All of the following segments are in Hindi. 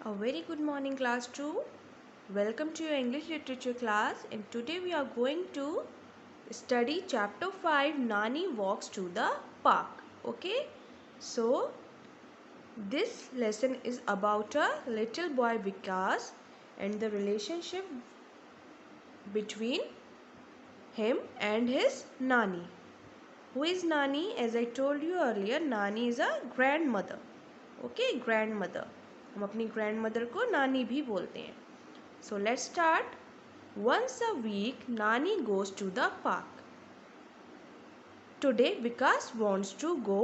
A very good morning class 2. Welcome to your English literature class, and today we are going to study chapter 5 Nani walks to the park. Okay, so this lesson is about a little boy Vikas and the relationship between him and his Nani. Who is Nani? As I told you earlier, Nani is a grandmother. Okay, grandmother. हम अपनी grandmother को नानी भी बोलते हैं. So let's start. Once a week, Nani goes to the park. Today, Vikas wants to go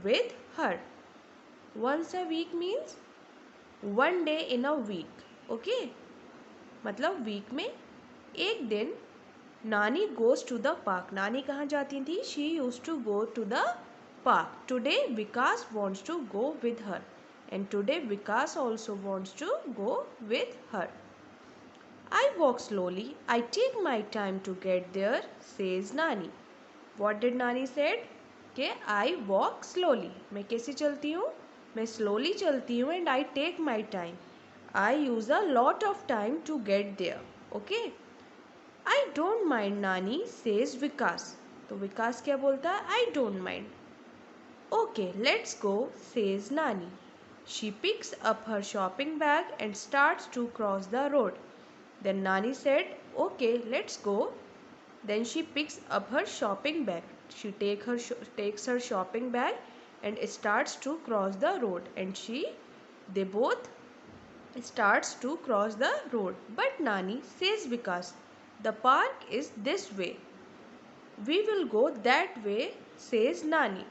with her. Once a week means one day in a week. Okay? मतलब week में एक दिन नानी goes to the park. नानी कहाँ जाती थी? She used to go to the park. Today, Vikas wants to go with her. And today, Vikas also wants to go with her. I walk slowly. I take my time to get there, says Nani. What did Nani said? कि I walk slowly. मैं कैसे चलती हूँ? मैं slowly चलती हूँ and I take my time. I use a lot of time to get there. Okay? I don't mind, Nani, says Vikas. तो विकास क्या बोलता है? I don't mind. Okay, let's go, says Nani. She picks up her shopping bag and starts to cross the road. Then Nani said, okay, let's go. Then she picks up her shopping bag. She takes her shopping bag and starts to cross the road. And they both starts to cross the road. But Nani says Vikas, the park is this way. We will go that way, says Nani.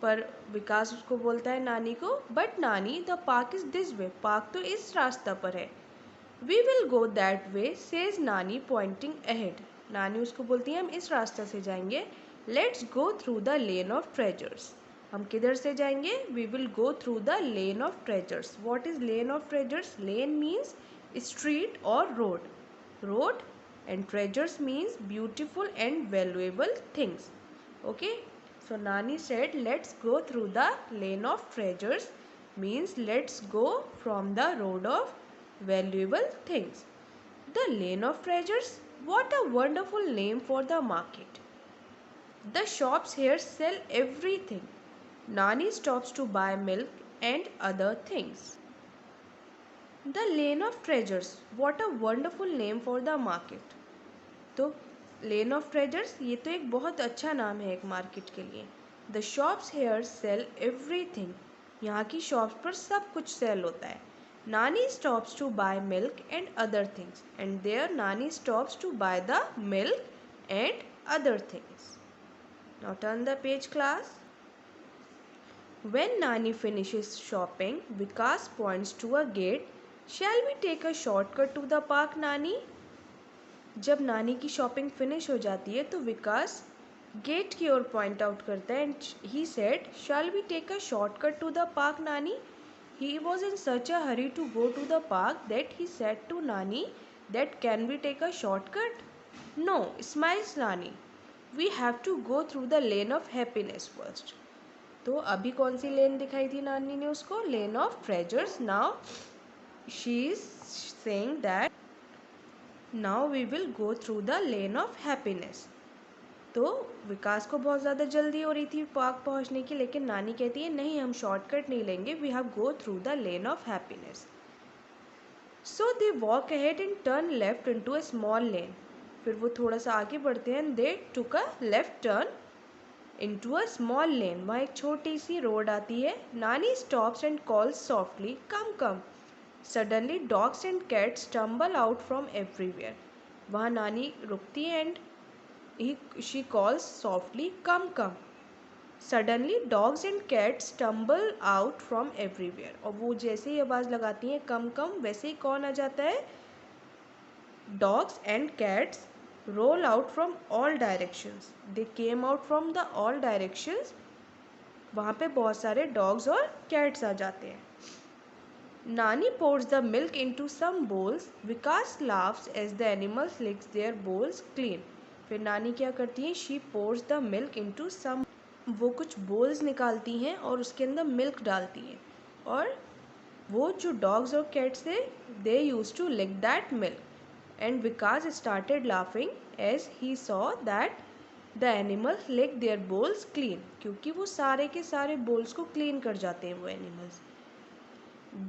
पर विकास उसको बोलता है नानी को, but Nani the park is this way, park तो इस रास्ता पर है. We will go that way, says Nani pointing ahead. Nani उसको बोलती है हम इस रास्ते से जाएंगे. Let's go through the lane of treasures. हम किधर से जाएंगे? We will go through the lane of treasures. What is lane of treasures? Lane means street और road. Road and treasures means beautiful and valuable things. Okay. So Nani said, let's go through the lane of treasures, means let's go from the road of valuable things. The lane of treasures, what a wonderful name for the market. The shops here sell everything. Nani stops to buy milk and other things. The lane of treasures, what a wonderful name for the market. तो लेन ऑफ ट्रेजर्स ये तो एक बहुत अच्छा नाम है एक मार्केट के लिए. The shops here sell everything. यहाँ की शॉप्स पर सब कुछ सेल होता है. Nani stops to buy milk and other things. And there Nani stops to buy the milk and other things. Now turn the page class. When Nani finishes shopping, Vikas points to a gate. Shall we take a shortcut to the park, Nani? जब नानी की शॉपिंग फिनिश हो जाती है तो विकास गेट की ओर पॉइंट आउट करता है. And he said, shall we take a shortcut to the park Nani? He was in such a hurry to go to the park that he said to Nani that can we take a shortcut? No, smiles Nani, we have to go through the lane of happiness first. तो अभी कौन सी लेन दिखाई थी नानी ने उसको? Lane of treasures. Now she is saying that now we will go through the lane of happiness. तो विकास को बहुत ज़्यादा जल्दी हो रही थी पार्क पहुंचने की, लेकिन नानी कहती है नहीं, हम शॉर्टकट नहीं लेंगे, we have go through the lane of happiness. So they walk ahead and turn left into a small lane. फिर वो थोड़ा सा आगे बढ़ते हैं. They took a left turn into a small lane. वहाँ एक छोटी सी रोड आती है. Nani stops and calls softly, come come. Suddenly dogs and cats stumble out from everywhere. वहाँ नानी रुकती है and she calls softly, come come. Suddenly dogs and cats stumble out from everywhere. और वो जैसे ही आवाज़ लगाती हैं कम कम, वैसे ही कौन आ जाता है? Dogs and cats roll out from all directions. They came out from the all directions. वहाँ पे बहुत सारे डॉग्स और कैट्स आ जाते हैं. Nani pours the milk into some bowls. Vikas laughs as the animals licks their bowls clean. फिर नानी क्या करती है? She pours the milk into some. वो कुछ bowls निकालती हैं और उसके अंदर milk डालती हैं और वो जो डॉग्स और कैट्स थे, they use to lick that milk, and Vikas started laughing as he saw that the animals lick their bowls clean, क्योंकि वो सारे के सारे बोल्स को क्लीन कर जाते हैं वो animals.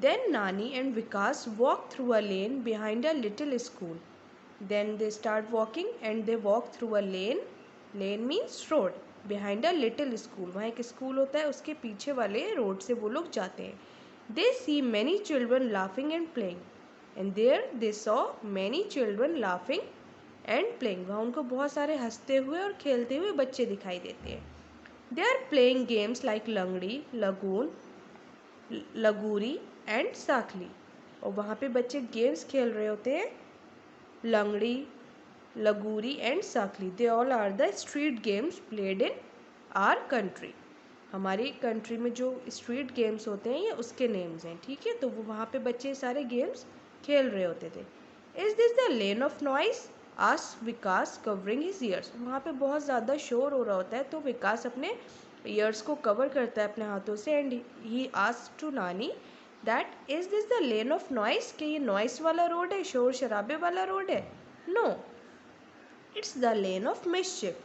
Then Nani and Vikas walk through a lane behind a little school. Then they start walking and they walk through a lane. Lane means road. Behind a little school. वहाँ एक स्कूल होता है, उसके पीछे वाले रोड से वो लोग जाते हैं. They see many children laughing and playing. And there they saw many children laughing and playing. वहाँ उनको बहुत सारे हंसते हुए और खेलते हुए बच्चे दिखाई देते हैं. They are playing games like लंगड़ी, लगून, लगूरी एंड साखली. और वहाँ पे बच्चे गेम्स खेल रहे होते हैं, Langdi, Lagori and Sakhli. They all are the street games played in our country. हमारी कंट्री में जो स्ट्रीट गेम्स होते हैं ये उसके नेम्स हैं, ठीक है. तो वो वहाँ पे बच्चे सारे गेम्स खेल रहे होते थे. Is this the lane of noise, asked Vikas covering his years. वहाँ पे बहुत ज़्यादा शोर हो रहा होता है, तो विकास अपने ईयर्स को कवर करता है अपने हाथों से. And he asked to Nani that is this the lane of noise, कि ये नॉइस वाला रोड है, शोर शराबे वाला रोड है. No, it's the lane of mischief.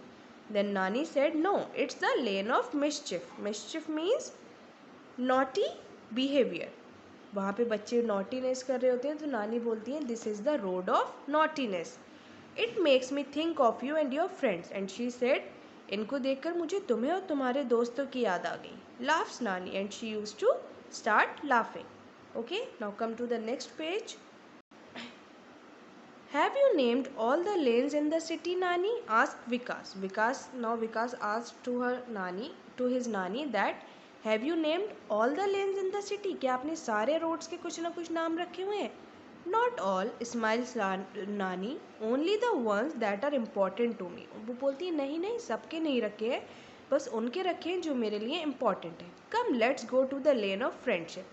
Then Nani said no, it's the lane of mischief. Mischief means naughty behaviour. वहाँ पे बच्चे नॉटीनेस कर रहे होते हैं, तो नानी बोलती हैं this is the road of naughtiness. It makes me think of you and your friends. And she said, इनको देखकर मुझे तुम्हें और तुम्हारे दोस्तों की याद आ गई. Laughs Nani and she use to start laughing. Okay, now come to the next page. Have you named all the lanes in the city, Nani? Asked Vikas. Vikas asked to his nani that have you named all the lanes in the city? क्या आपने सारे roads के कुछ ना कुछ नाम रखे हुए हैं? Not all, smiles Nani. Only the ones that are important to me. वो बोलती है नहीं सबके नहीं रखे हैं, बस उनके रखे हैं जो मेरे लिए important है. Come, let's go to the lane of friendship.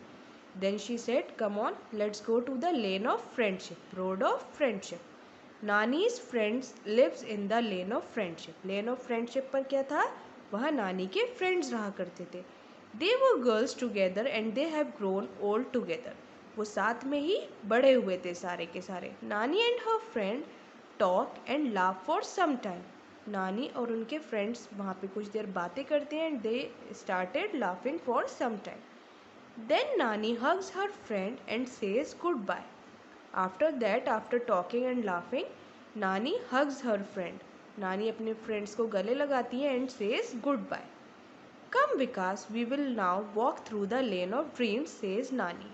Then she said, come on, let's go to the lane of friendship, road of friendship. Nani's friends lives in the lane of friendship. Lane of friendship पर क्या था? वहाँ नानी के friends रहा करते थे. They were girls together and they have grown old together. वो साथ में ही बड़े हुए थे सारे के सारे. Nani and her friend talk and laugh for some time. नानी और उनके friends वहाँ पे कुछ देर बातें करते हैं and they started laughing for some time. Then Nani hugs her friend and says goodbye. After that, after talking and laughing, Nani hugs her friend. Nani अपने friends को गले लगाती है and says goodbye. Come Vikas, we will now walk through the lane of dreams, says Nani.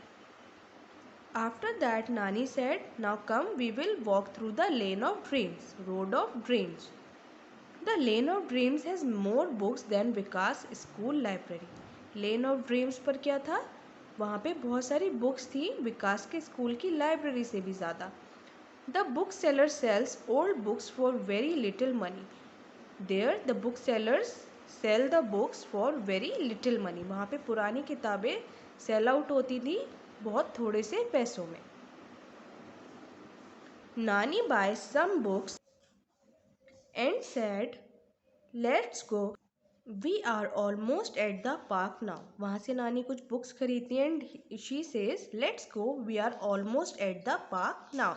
After that, Nani said, now come, we will walk through the lane of dreams, road of dreams. The lane of dreams has more books than Vikas' school library. Lane of dreams पर क्या था? वहाँ पे बहुत सारी बुक्स थी विकास के स्कूल की लाइब्रेरी से भी ज़्यादा. The book seller sells old books for very little money. There the book sellers sell the books for very little money. वहाँ पे पुरानी किताबें सेल आउट होती थी बहुत थोड़े से पैसों में. Nani buy some books and said let's go, we are almost at the park now. वहाँ से नानी कुछ बुक्स खरीदती हैं and she says let's go, we are almost at the park now.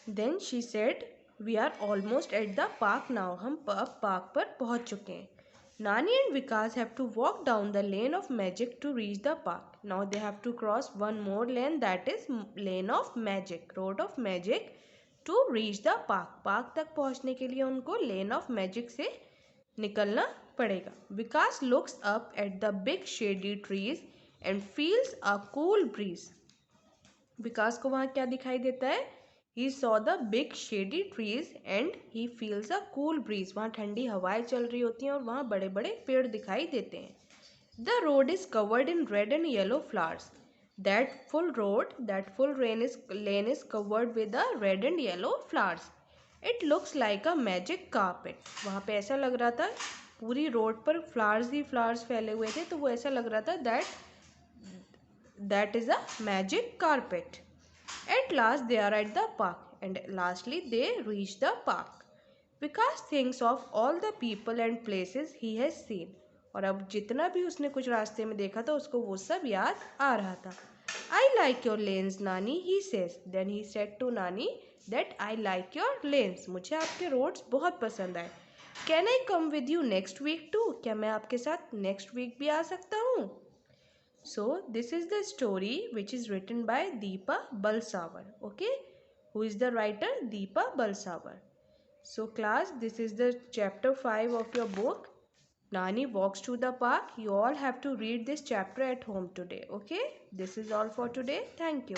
Then she said we are almost at the park now. हम अब पार्क पर पहुँच चुके हैं. Nani and Vikas have to walk down the lane of magic to reach the park. Now they have to cross one more lane, that is lane of magic, road of magic, to reach the park. Park तक पहुँचने के लिए उनको लेन ऑफ मैजिक से निकलना पड़ेगा. Vikas looks up at the big shady trees and feels a cool breeze. Vikas को वहाँ क्या दिखाई देता है? He saw the big shady trees and he feels a cool breeze. वहाँ ठंडी हवाएं चल रही होती हैं और वहाँ बड़े बड़े पेड़ दिखाई देते हैं. The road is covered in red and yellow flowers. That full lane is covered with the red and yellow flowers. It looks like a magic carpet. वहाँ पे ऐसा लग रहा था पूरी रोड पर फ्लावर्स ही फ्लावर्स फैले हुए थे, तो वो ऐसा लग रहा था that is a magic carpet. At last they are at the park and lastly they reach the park. Vikas thinks of all the people and places he has seen. और अब जितना भी उसने कुछ रास्ते में देखा था उसको वो सब याद आ रहा था. I like your lanes, नानी, he says. Then he said to नानी that I like your lanes. मुझे आपके रोड्स बहुत पसंद आए. Can I come with you next week too? क्या मैं आपके साथ next week भी आ सकता हूँ? So this is the story which is written by Deepa Balsavar. Okay, who is the writer? Deepa Balsavar. So class, this is the chapter 5 of your book. Nani walks to the park. You all have to read this chapter at home today. Okay, this is all for today. Thank you.